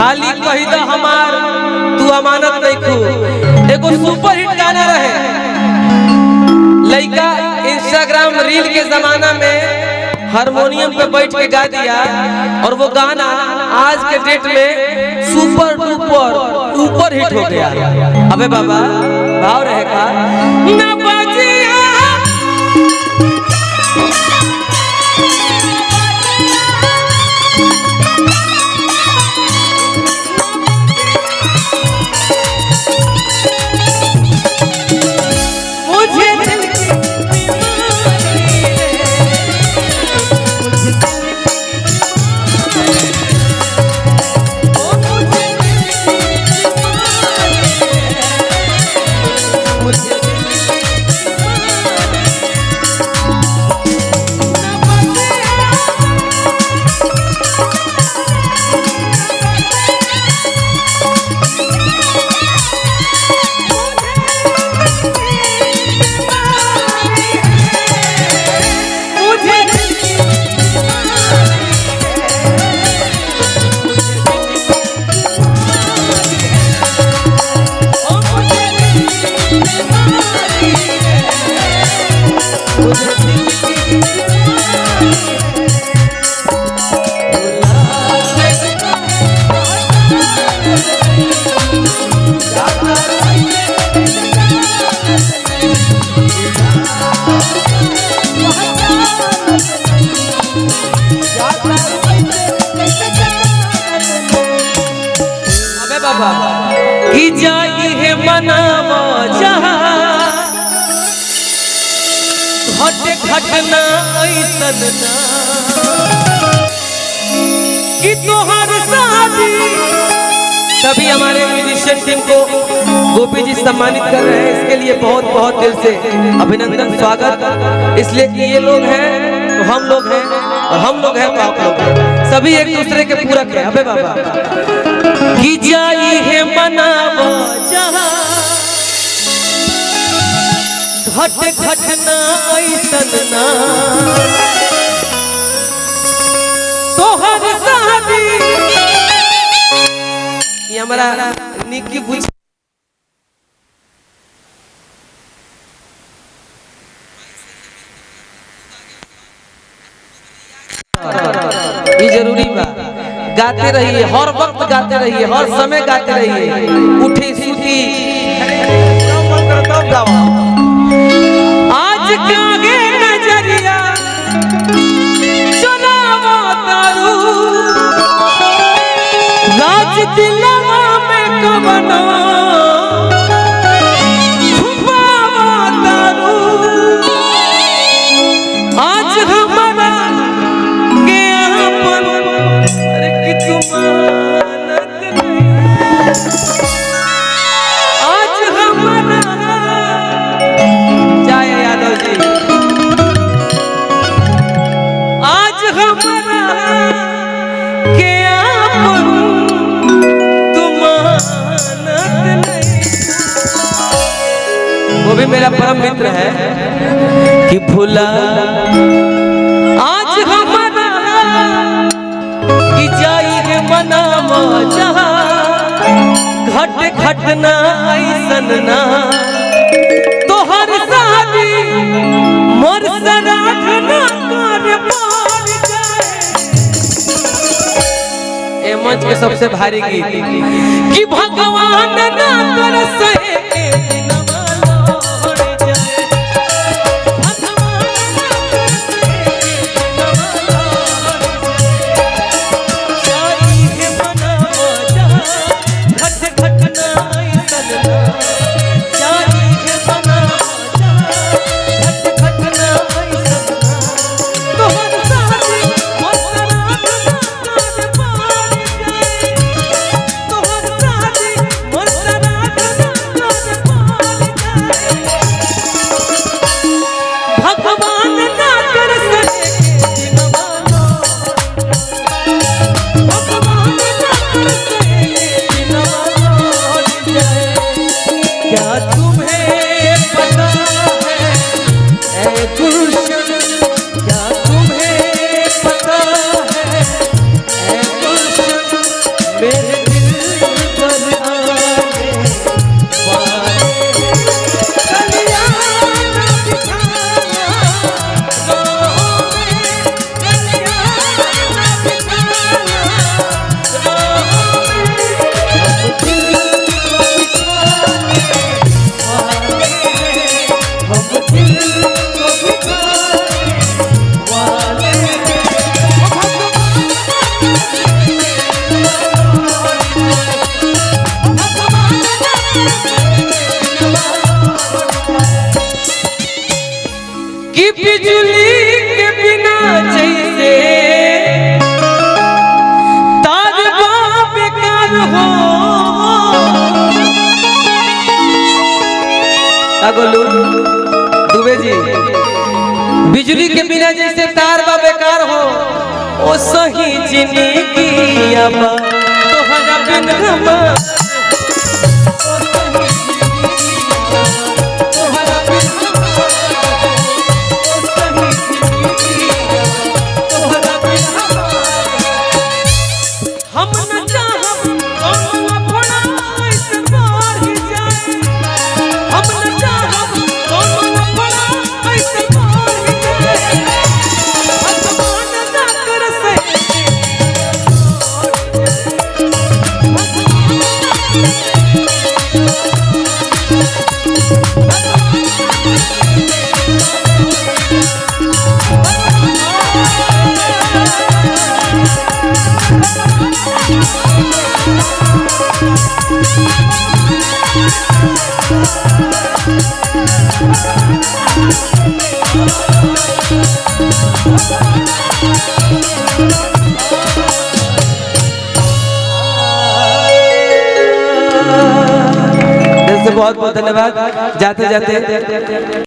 खाली कही दो हमार तू अमानत नहीं खू। एगो सुपर हिट गाना रहे, लड़का इंस्टाग्राम रील के जमाना में हारमोनियम पे बैठ के गा दिया और वो गाना आज के डेट में सुपर डुपर ऊपर हिट हो गया। अबे बाबा भाव रहेगा ना बाजिया की जाई है मनावा जहां घट घटना ऐसन ना कि तोहर शादी। सभी हमारे म्यूजिशियन टीम को गोपी जी सम्मानित कर रहे हैं, इसके लिए बहुत बहुत दिल से अभिनंदन स्वागत। इसलिए कि ये लोग हैं तो हम लोग हैं और हम लोग हैं तो आप लोग हैं, सभी एक दूसरे के पूरक हैं। अबे बाबा की जाई है मनावा जहां घट घटना ऐसन ना तोहर शादी। ये हमारा निकी पूछ ये जरूरी बा, गाते रहिए, हर वक्त गाते रहिए, हर समय गाते रहिए, उठी सूती आज कागे नजरिया चुनावा तारू राज दिलवा में कवना छुपावा तारू। आज हमारा के अपन अरे कि तुमानत नहीं, आज हमारा जय यादव जी, आज हमारा के अपन तुमानत नहीं। वो भी मेरा परम मित्र है कि भूला आज हमारा की जाई है मनावा जहां घट घटना ऐसन ना तोहर शादी मोर सराहना कर पार जाए। ए मंच के सबसे भारी गीत कि भगवान ना तरसे के दिनवा लौट जाए, भगवान ना तरसे के दिनवा लौट जाए। जाई है मनावा जहां घट घटना ऐसन ना, जाई है मनावा जहां घट घटना ऐसन ना तोहर शादी मोर सराहना कर पार जाए, तोहर शादी मोर सराहना कर हो गोलू दुबे जी, बिजली के बिना जैसे तार बा बेकार हो, ओ सही जिंदगी अब तोहरा बिन हम बहुत बहुत धन्यवाद। जाते जाते